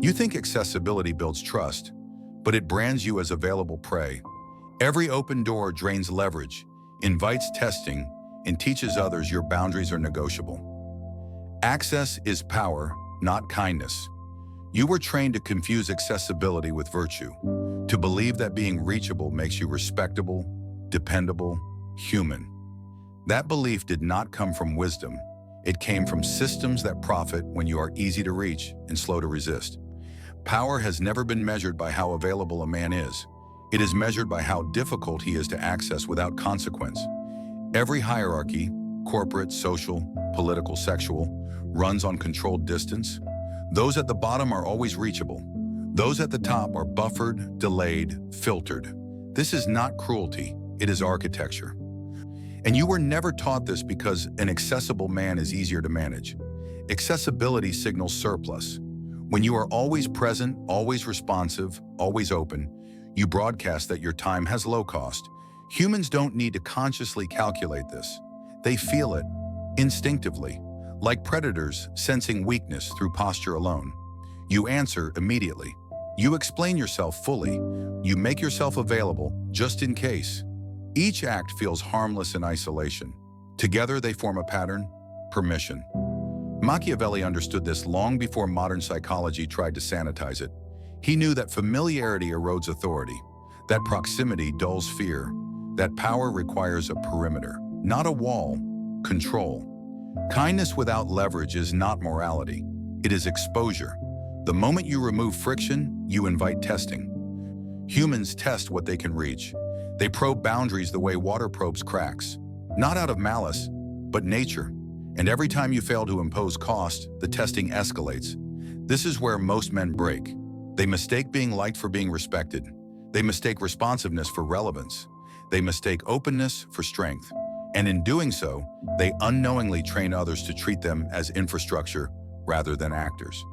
You think accessibility builds trust, but it brands you as available prey. Every open door drains leverage, invites testing, and teaches others your boundaries are negotiable. Access is power, not kindness. You were trained to confuse accessibility with virtue, to believe that being reachable makes you respectable, dependable, human. That belief did not come from wisdom. It came from systems that profit when you are easy to reach and slow to resist. Power has never been measured by how available a man is. It is measured by how difficult he is to access without consequence. Every hierarchy, corporate, social, political, sexual, runs on controlled distance. Those at the bottom are always reachable. Those at the top are buffered, delayed, filtered. This is not cruelty, it is architecture. And you were never taught this because an accessible man is easier to manage. Accessibility signals surplus. When you are always present, always responsive, always open, you broadcast that your time has low cost. Humans don't need to consciously calculate this. They feel it, instinctively, like predators sensing weakness through posture alone. You answer immediately. You explain yourself fully. You make yourself available just in case. Each act feels harmless in isolation. Together they form a pattern, permission. Machiavelli understood this long before modern psychology tried to sanitize it. He knew that familiarity erodes authority, that proximity dulls fear, that power requires a perimeter, not a wall, control. Kindness without leverage is not morality, it is exposure. The moment you remove friction, you invite testing. Humans test what they can reach. They probe boundaries the way water probes cracks, not out of malice, but nature. And every time you fail to impose cost, the testing escalates. This is where most men break. They mistake being liked for being respected. They mistake responsiveness for relevance. They mistake openness for strength. And in doing so, they unknowingly train others to treat them as infrastructure rather than actors.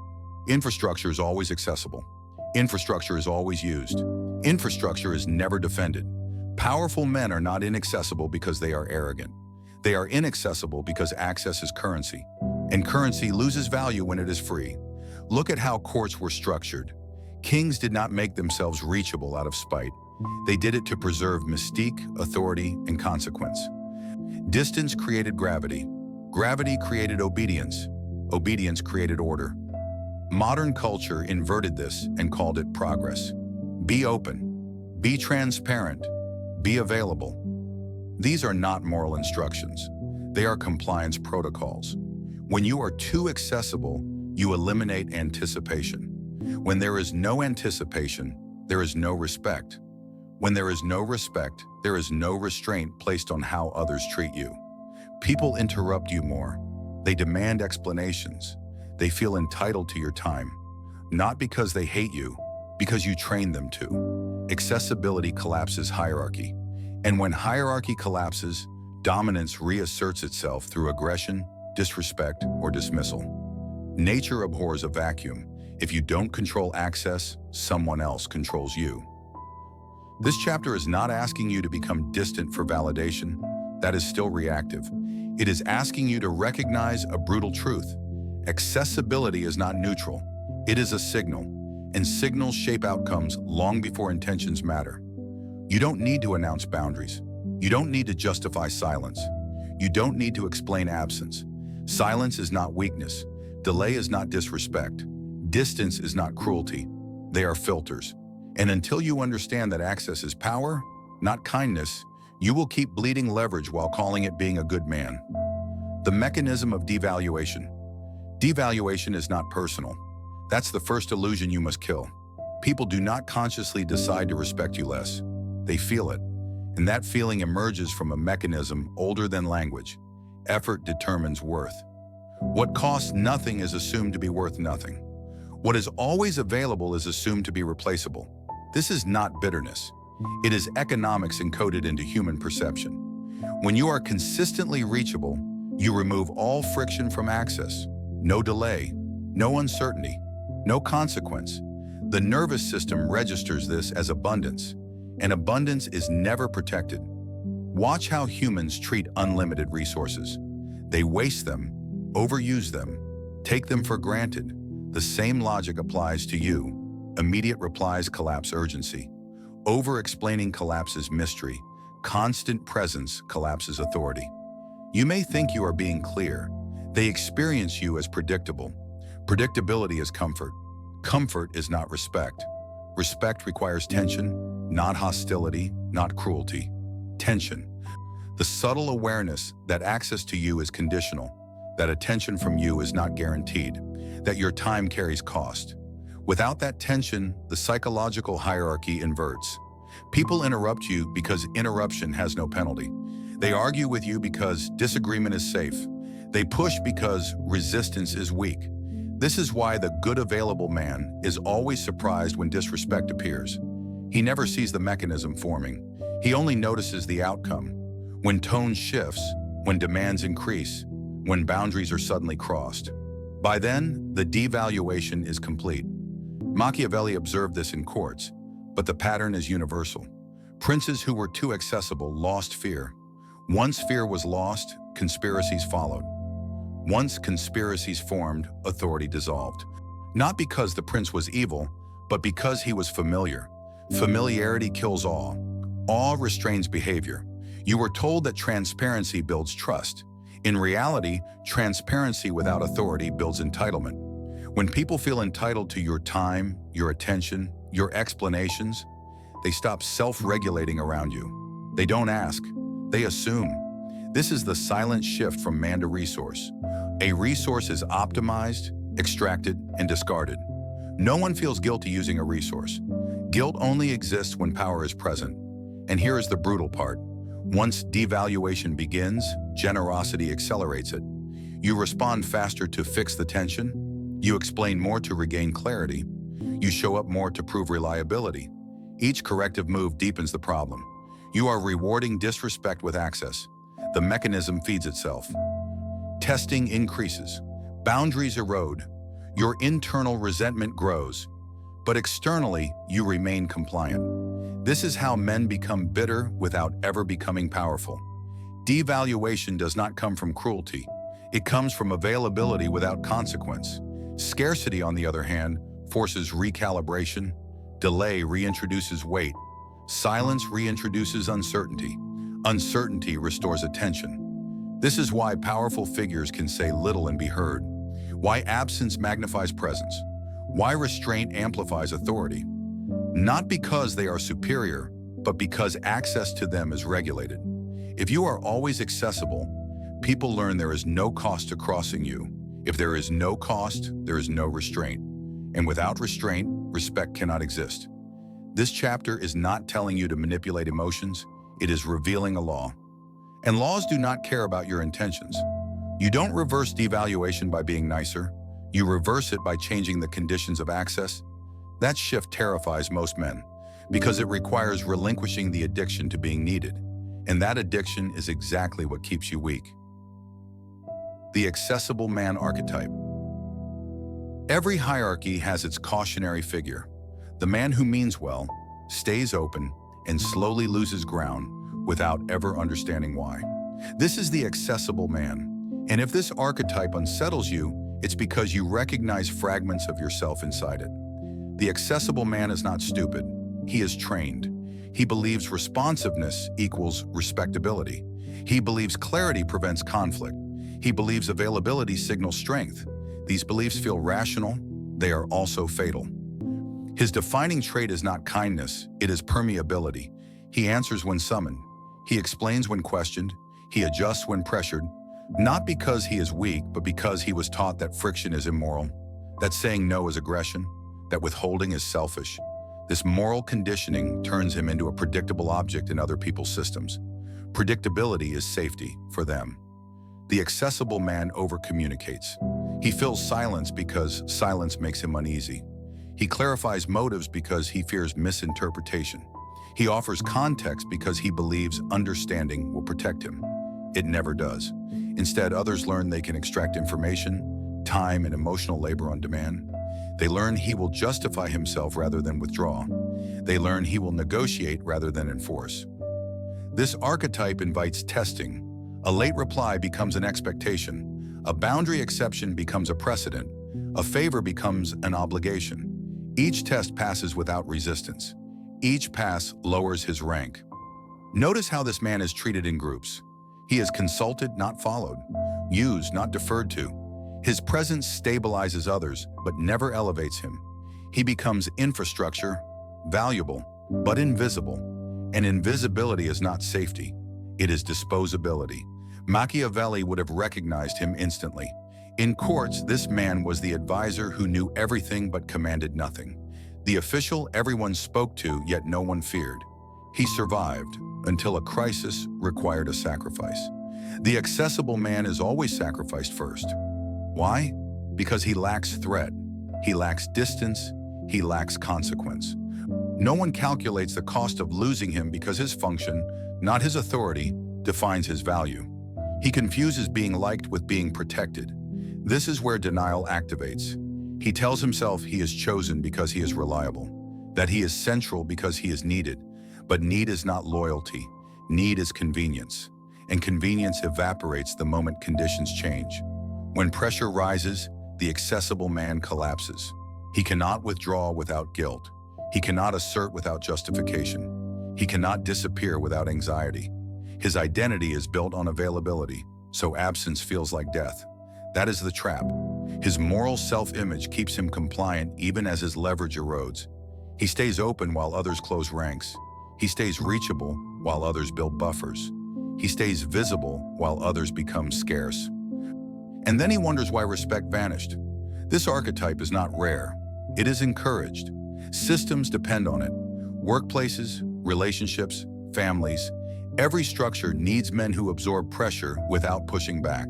Infrastructure is always accessible. Infrastructure is always used. Infrastructure is never defended. Powerful men are not inaccessible because they are arrogant. They are inaccessible because access is currency, and currency loses value when it is free. Look at how courts were structured. Kings did not make themselves reachable out of spite. They did it to preserve mystique, authority, and consequence. Distance created gravity. Gravity created obedience. Obedience created order. Modern culture inverted this and called it progress. Be open. Be transparent. Be available. These are not moral instructions. They are compliance protocols. When you are too accessible, you eliminate anticipation. When there is no anticipation, there is no respect. When there is no respect, there is no restraint placed on how others treat you. People interrupt you more. They demand explanations. They feel entitled to your time, not because they hate you, because you train them to. Accessibility collapses hierarchy. And when hierarchy collapses, dominance reasserts itself through aggression, disrespect, or dismissal. Nature abhors a vacuum. If you don't control access, someone else controls you. This chapter is not asking you to become distant for validation. That is still reactive. It is asking you to recognize a brutal truth. Accessibility is not neutral. It is a signal, and signals shape outcomes long before intentions matter. You don't need to announce boundaries. You don't need to justify silence. You don't need to explain absence. Silence is not weakness. Delay is not disrespect. Distance is not cruelty. They are filters. And until you understand that access is power, not kindness, you will keep bleeding leverage while calling it being a good man. The mechanism of devaluation. Devaluation is not personal. That's the first illusion you must kill. People do not consciously decide to respect you less. They feel it, and that feeling emerges from a mechanism older than language. Effort determines worth. What costs nothing is assumed to be worth nothing. What is always available is assumed to be replaceable. This is not bitterness. It is economics encoded into human perception. When you are consistently reachable, you remove all friction from access. No delay, no uncertainty, no consequence. The nervous system registers this as abundance, and abundance is never protected. Watch how humans treat unlimited resources. They waste them, overuse them, take them for granted. The same logic applies to you. Immediate replies collapse urgency. Over-explaining collapses mystery. Constant presence collapses authority. You may think you are being clear. They experience you as predictable. Predictability is comfort. Comfort is not respect. Respect requires tension, not hostility, not cruelty. Tension. The subtle awareness that access to you is conditional, that attention from you is not guaranteed, that your time carries cost. Without that tension, the psychological hierarchy inverts. People interrupt you because interruption has no penalty. They argue with you because disagreement is safe. They push because resistance is weak. This is why the good available man is always surprised when disrespect appears. He never sees the mechanism forming. He only notices the outcome. When tone shifts, when demands increase, when boundaries are suddenly crossed. By then, the devaluation is complete. Machiavelli observed this in courts, but the pattern is universal. Princes who were too accessible lost fear. Once fear was lost, conspiracies followed. Once conspiracies formed, authority dissolved. Not because the prince was evil, but because he was familiar. Familiarity kills awe. Awe restrains behavior. You were told that transparency builds trust. In reality, transparency without authority builds entitlement. When people feel entitled to your time, your attention, your explanations, they stop self-regulating around you. They don't ask, they assume. This is the silent shift from man to resource. A resource is optimized, extracted, and discarded. No one feels guilty using a resource. Guilt only exists when power is present. And here is the brutal part. Once devaluation begins, generosity accelerates it. You respond faster to fix the tension. You explain more to regain clarity. You show up more to prove reliability. Each corrective move deepens the problem. You are rewarding disrespect with access. The mechanism feeds itself. Testing increases. Boundaries erode. Your internal resentment grows. But externally, you remain compliant. This is how men become bitter without ever becoming powerful. Devaluation does not come from cruelty. It comes from availability without consequence. Scarcity, on the other hand, forces recalibration. Delay reintroduces weight. Silence reintroduces uncertainty. Uncertainty restores attention. This is why powerful figures can say little and be heard. Why absence magnifies presence. Why restraint amplifies authority. Not because they are superior, but because access to them is regulated. If you are always accessible, people learn there is no cost to crossing you. If there is no cost, there is no restraint. And without restraint, respect cannot exist. This chapter is not telling you to manipulate emotions, it is revealing a law. And laws do not care about your intentions. You don't reverse devaluation by being nicer. You reverse it by changing the conditions of access. That shift terrifies most men because it requires relinquishing the addiction to being needed. And that addiction is exactly what keeps you weak. The Accessible Man Archetype. Every hierarchy has its cautionary figure. The man who means well, stays open, and slowly loses ground without ever understanding why. This is the accessible man. And if this archetype unsettles you, it's because you recognize fragments of yourself inside it. The accessible man is not stupid. He is trained. He believes responsiveness equals respectability. He believes clarity prevents conflict. He believes availability signals strength. These beliefs feel rational. They are also fatal. His defining trait is not kindness, it is permeability. He answers when summoned. He explains when questioned. He adjusts when pressured. Not because he is weak, but because he was taught that friction is immoral, that saying no is aggression, that withholding is selfish. This moral conditioning turns him into a predictable object in other people's systems. Predictability is safety for them. The accessible man over-communicates. He fills silence because silence makes him uneasy. He clarifies motives because he fears misinterpretation. He offers context because he believes understanding will protect him. It never does. Instead, others learn they can extract information, time, and emotional labor on demand. They learn he will justify himself rather than withdraw. They learn he will negotiate rather than enforce. This archetype invites testing. A late reply becomes an expectation. A boundary exception becomes a precedent. A favor becomes an obligation. Each test passes without resistance. Each pass lowers his rank. Notice how this man is treated in groups. He is consulted, not followed. Used, not deferred to. His presence stabilizes others, but never elevates him. He becomes infrastructure, valuable, but invisible. And invisibility is not safety. It is disposability. Machiavelli would have recognized him instantly. In courts, this man was the advisor who knew everything but commanded nothing. The official everyone spoke to, yet no one feared. He survived until a crisis required a sacrifice. The accessible man is always sacrificed first. Why? Because he lacks threat. He lacks distance. He lacks consequence. No one calculates the cost of losing him because his function, not his authority, defines his value. He confuses being liked with being protected. This is where denial activates. He tells himself he is chosen because he is reliable, that he is central because he is needed. But need is not loyalty. Need is convenience. And convenience evaporates the moment conditions change. When pressure rises, the accessible man collapses. He cannot withdraw without guilt. He cannot assert without justification. He cannot disappear without anxiety. His identity is built on availability, so absence feels like death. That is the trap. His moral self-image keeps him compliant even as his leverage erodes. He stays open while others close ranks. He stays reachable while others build buffers. He stays visible while others become scarce. And then he wonders why respect vanished. This archetype is not rare. It is encouraged. Systems depend on it. Workplaces, relationships, families. Every structure needs men who absorb pressure without pushing back.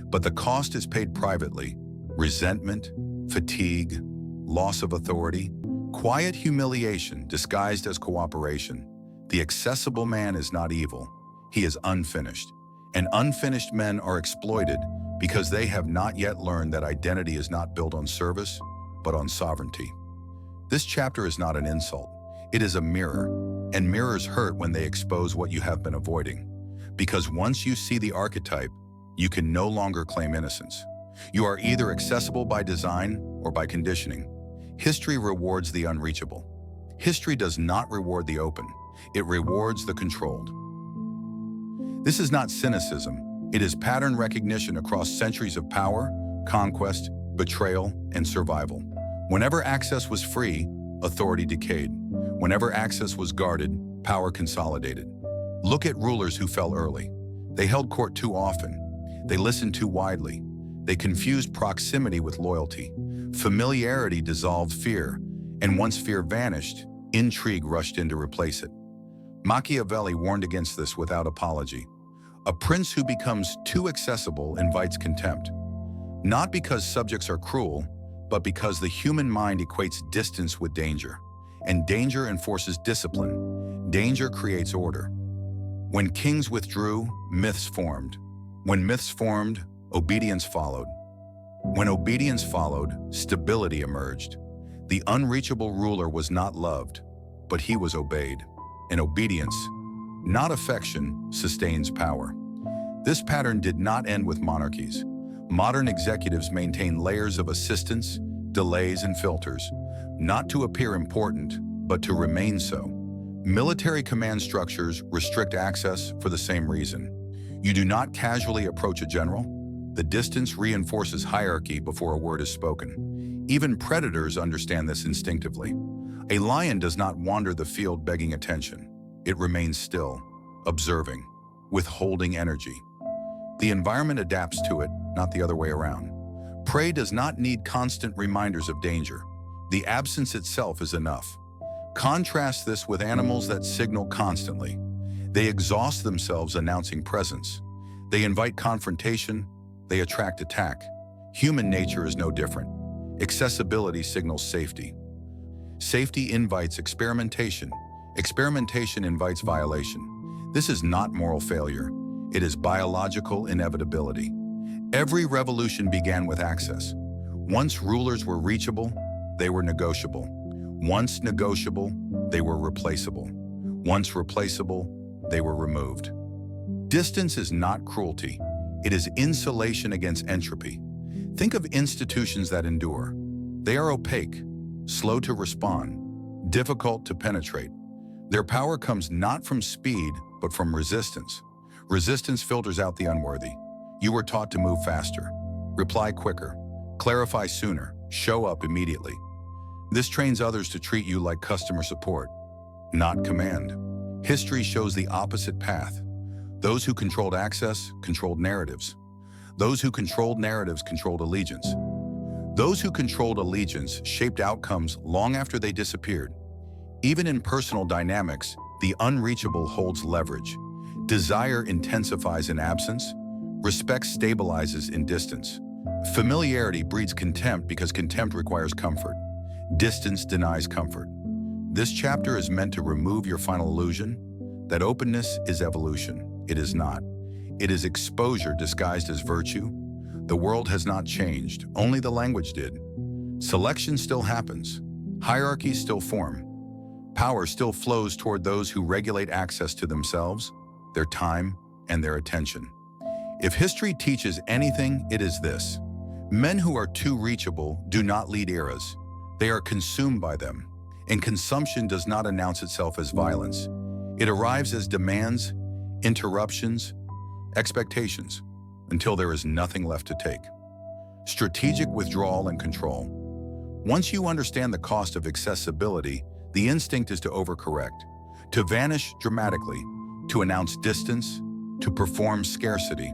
But the cost is paid privately. Resentment, fatigue, loss of authority, quiet humiliation disguised as cooperation. The accessible man is not evil. He is unfinished. And unfinished men are exploited because they have not yet learned that identity is not built on service, but on sovereignty. This chapter is not an insult. It is a mirror, and mirrors hurt when they expose what you have been avoiding. Because once you see the archetype, you can no longer claim innocence. You are either accessible by design or by conditioning. History rewards the unreachable. History does not reward the open. It rewards the controlled. This is not cynicism. It is pattern recognition across centuries of power, conquest, betrayal, and survival. Whenever access was free, authority decayed. Whenever access was guarded, power consolidated. Look at rulers who fell early. They held court too often. They listened too widely. They confused proximity with loyalty. Familiarity dissolved fear, and once fear vanished, intrigue rushed in to replace it. Machiavelli warned against this without apology. A prince who becomes too accessible invites contempt. Not because subjects are cruel, but because the human mind equates distance with danger. And danger enforces discipline. Danger creates order. When kings withdrew, myths formed. When myths formed, obedience followed. When obedience followed, stability emerged. The unreachable ruler was not loved, but he was obeyed. And obedience, not affection, sustains power. This pattern did not end with monarchies. Modern executives maintain layers of assistance, delays, and filters, not to appear important, but to remain so. Military command structures restrict access for the same reason. You do not casually approach a general. The distance reinforces hierarchy before a word is spoken. Even predators understand this instinctively. A lion does not wander the field begging attention. It remains still, observing, withholding energy. The environment adapts to it, not the other way around. Prey does not need constant reminders of danger. The absence itself is enough. Contrast this with animals that signal constantly. They exhaust themselves announcing presence. They invite confrontation. They attract attack. Human nature is no different. Accessibility signals safety. Safety invites experimentation. Experimentation invites violation. This is not moral failure. It is biological inevitability. Every revolution began with access. Once rulers were reachable, they were negotiable. Once negotiable, they were replaceable. Once replaceable, they were removed. Distance is not cruelty. It is insulation against entropy. Think of institutions that endure. They are opaque, slow to respond, difficult to penetrate. Their power comes not from speed, but from resistance. Resistance filters out the unworthy. You were taught to move faster, reply quicker, clarify sooner, show up immediately. This trains others to treat you like customer support, not command. History shows the opposite path. Those who controlled access controlled narratives. Those who controlled narratives controlled allegiance. Those who controlled allegiance shaped outcomes long after they disappeared. Even in personal dynamics, the unreachable holds leverage. Desire intensifies in absence. Respect stabilizes in distance. Familiarity breeds contempt because contempt requires comfort. Distance denies comfort. This chapter is meant to remove your final illusion that openness is evolution. It is not. It is exposure disguised as virtue. The world has not changed, only the language did. Selection still happens. Hierarchies still form. Power still flows toward those who regulate access to themselves, their time, and their attention. If history teaches anything, it is this. Men who are too reachable do not lead eras. They are consumed by them, and consumption does not announce itself as violence. It arrives as demands, interruptions, expectations, until there is nothing left to take. Strategic withdrawal and control. Once you understand the cost of accessibility, the instinct is to overcorrect, to vanish dramatically, to announce distance, to perform scarcity.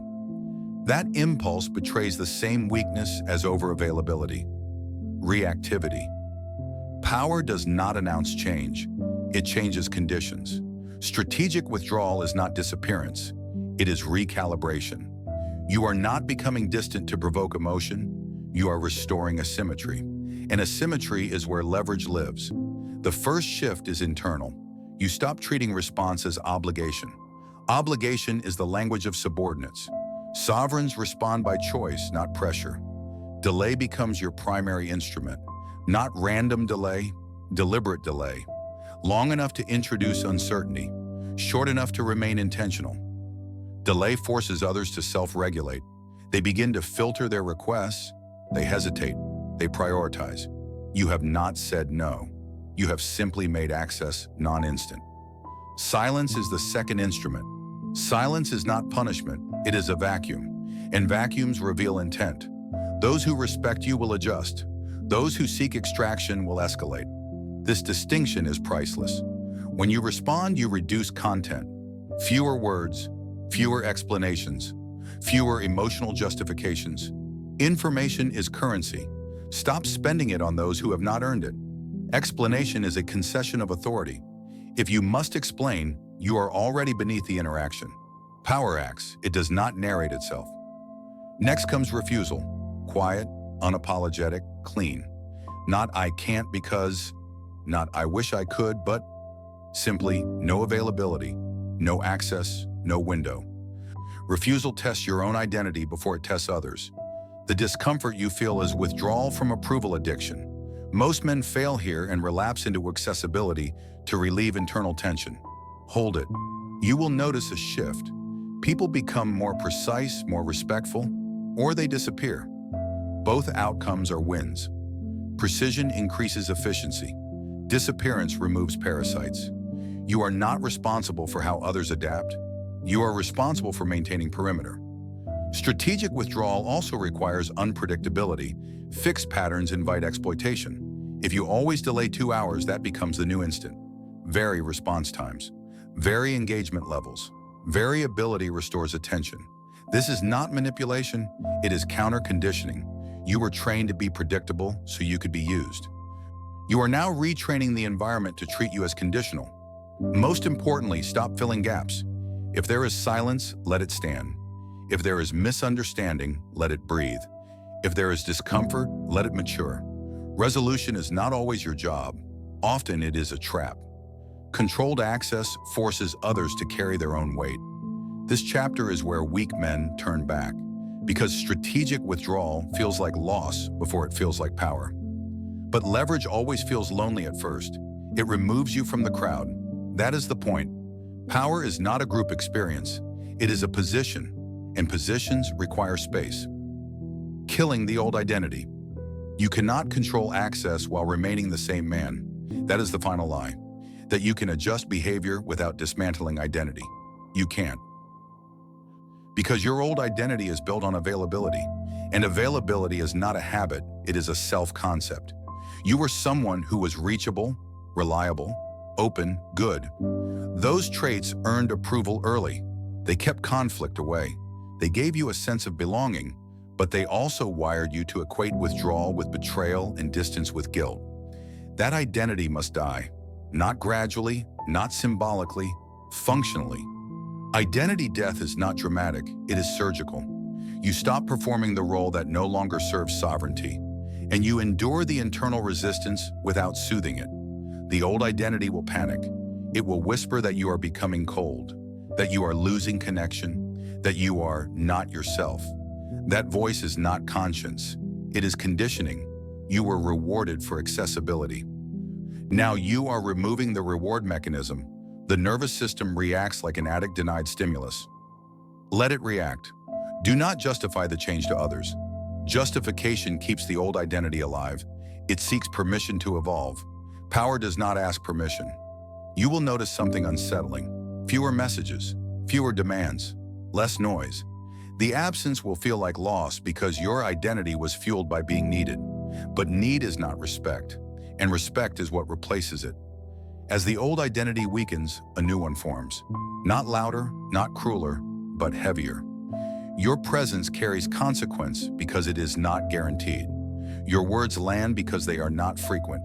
That impulse betrays the same weakness as overavailability, reactivity. Power does not announce change, it changes conditions. Strategic withdrawal is not disappearance, it is recalibration. You are not becoming distant to provoke emotion, you are restoring a symmetry. And a symmetry is where leverage lives. The first shift is internal. You stop treating response as obligation. Obligation is the language of subordinates. Sovereigns respond by choice, not pressure. Delay becomes your primary instrument. Not random delay, deliberate delay. Long enough to introduce uncertainty, short enough to remain intentional. Delay forces others to self-regulate. They begin to filter their requests. They hesitate. They prioritize. You have not said no. You have simply made access non-instant. Silence is the second instrument. Silence is not punishment, it is a vacuum. And vacuums reveal intent. Those who respect you will adjust. Those who seek extraction will escalate. This distinction is priceless. When you respond, you reduce content. Fewer words, fewer explanations, fewer emotional justifications. Information is currency. Stop spending it on those who have not earned it. Explanation is a concession of authority. If you must explain, you are already beneath the interaction. Power acts, it does not narrate itself. Next comes refusal. Quiet, unapologetic, clean. Not I can't because, not I wish I could, but simply no availability, no access, no window. Refusal tests your own identity before it tests others. The discomfort you feel is withdrawal from approval addiction. Most men fail here and relapse into accessibility to relieve internal tension. Hold it. You will notice a shift. People become more precise, more respectful, or they disappear. Both outcomes are wins. Precision increases efficiency. Disappearance removes parasites. You are not responsible for how others adapt. You are responsible for maintaining perimeter. Strategic withdrawal also requires unpredictability. Fixed patterns invite exploitation. If you always delay 2 hours, that becomes the new instant. Vary response times. Vary engagement levels. Variability restores attention. This is not manipulation, it is counter-conditioning. You were trained to be predictable so you could be used. You are now retraining the environment to treat you as conditional. Most importantly, stop filling gaps. If there is silence, let it stand. If there is misunderstanding, let it breathe. If there is discomfort, let it mature. Resolution is not always your job. Often it is a trap. Controlled access forces others to carry their own weight. This chapter is where weak men turn back, because strategic withdrawal feels like loss before it feels like power. But leverage always feels lonely at first. It removes you from the crowd. That is the point. Power is not a group experience. It is a position, and positions require space. killing the old identity. You cannot control access while remaining the same man. That is the final lie. That you can adjust behavior without dismantling identity. You can't. Because your old identity is built on availability, and availability is not a habit, it is a self-concept. You were someone who was reachable, reliable, open, good. Those traits earned approval early. They kept conflict away. They gave you a sense of belonging, but they also wired you to equate withdrawal with betrayal and distance with guilt. That identity must die, not gradually, not symbolically, functionally. Identity death is not dramatic, it is surgical. You stop performing the role that no longer serves sovereignty, and you endure the internal resistance without soothing it. The old identity will panic. It will whisper that you are becoming cold, that you are losing connection, that you are not yourself. That voice is not conscience. It is conditioning. You were rewarded for accessibility. Now you are removing the reward mechanism. The nervous system reacts like an addict denied stimulus. Let it react. Do not justify the change to others. Justification keeps the old identity alive. It seeks permission to evolve. Power does not ask permission. You will notice something unsettling. Fewer messages, fewer demands, less noise. The absence will feel like loss because your identity was fueled by being needed. But need is not respect, and respect is what replaces it. As the old identity weakens, a new one forms. Not louder, not crueler, but heavier. Your presence carries consequence because it is not guaranteed. Your words land because they are not frequent.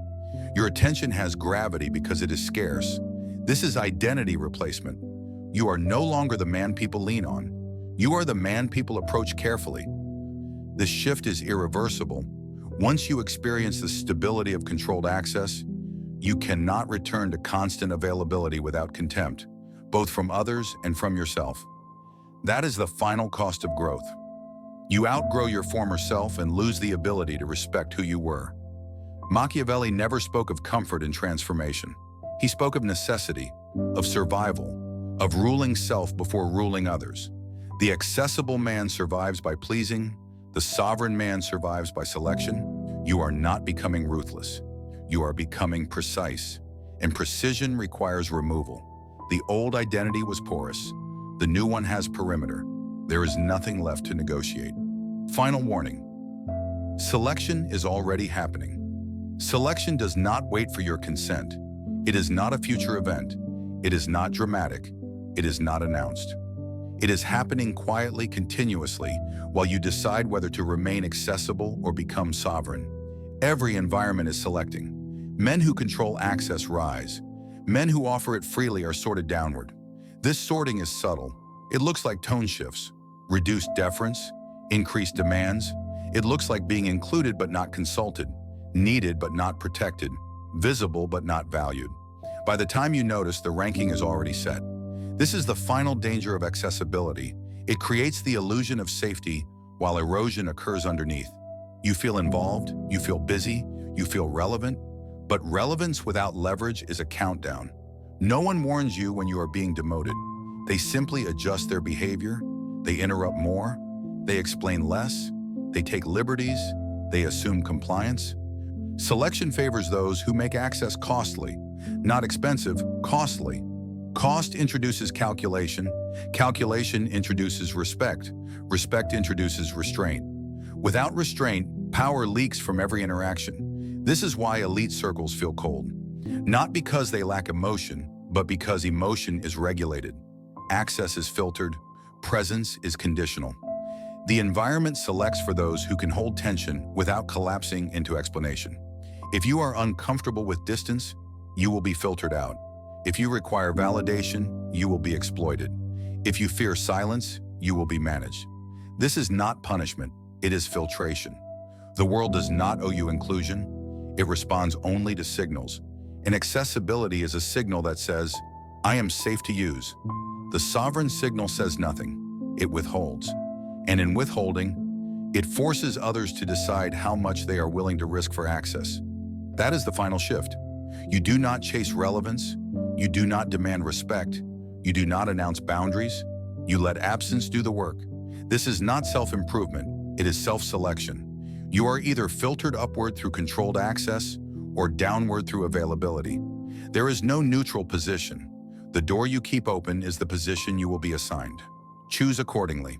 Your attention has gravity because it is scarce. This is identity replacement. You are no longer the man people lean on. You are the man people approach carefully. This shift is irreversible. Once you experience the stability of controlled access, you cannot return to constant availability without contempt, both from others and from yourself. That is the final cost of growth. You outgrow your former self and lose the ability to respect who you were. Machiavelli never spoke of comfort and transformation. He spoke of necessity, of survival, of ruling self before ruling others. The accessible man survives by pleasing. The sovereign man survives by selection. You are not becoming ruthless. You are becoming precise, and precision requires removal. The old identity was porous. The new one has perimeter. There is nothing left to negotiate. Final warning. Selection is already happening. Selection does not wait for your consent. It is not a future event. It is not dramatic. It is not announced. It is happening quietly, continuously, while you decide whether to remain accessible or become sovereign. Every environment is selecting. Men who control access rise. Men who offer it freely are sorted downward. This sorting is subtle. It looks like tone shifts, reduced deference, increased demands. It looks like being included but not consulted, needed but not protected, visible but not valued. By the time you notice, the ranking is already set. This is the final danger of accessibility. It creates the illusion of safety while erosion occurs underneath. You feel involved, you feel busy, you feel relevant, but relevance without leverage is a countdown. No one warns you when you are being demoted. They simply adjust their behavior, they interrupt more, they explain less, they take liberties, they assume compliance. Selection favors those who make access costly, not expensive, costly. Cost introduces calculation, calculation introduces respect, respect introduces restraint. Without restraint, power leaks from every interaction. This is why elite circles feel cold. Not because they lack emotion, but because emotion is regulated. Access is filtered, presence is conditional. The environment selects for those who can hold tension without collapsing into explanation. If you are uncomfortable with distance, you will be filtered out. If you require validation, you will be exploited. If you fear silence, you will be managed. This is not punishment, it is filtration. The world does not owe you inclusion. It responds only to signals. And accessibility is a signal that says, I am safe to use. The sovereign signal says nothing. It withholds. And in withholding, it forces others to decide how much they are willing to risk for access. That is the final shift. You do not chase relevance. You do not demand respect. You do not announce boundaries. You let absence do the work. This is not self-improvement. It is self-selection. You are either filtered upward through controlled access or downward through availability. There is no neutral position. The door you keep open is the position you will be assigned. Choose accordingly.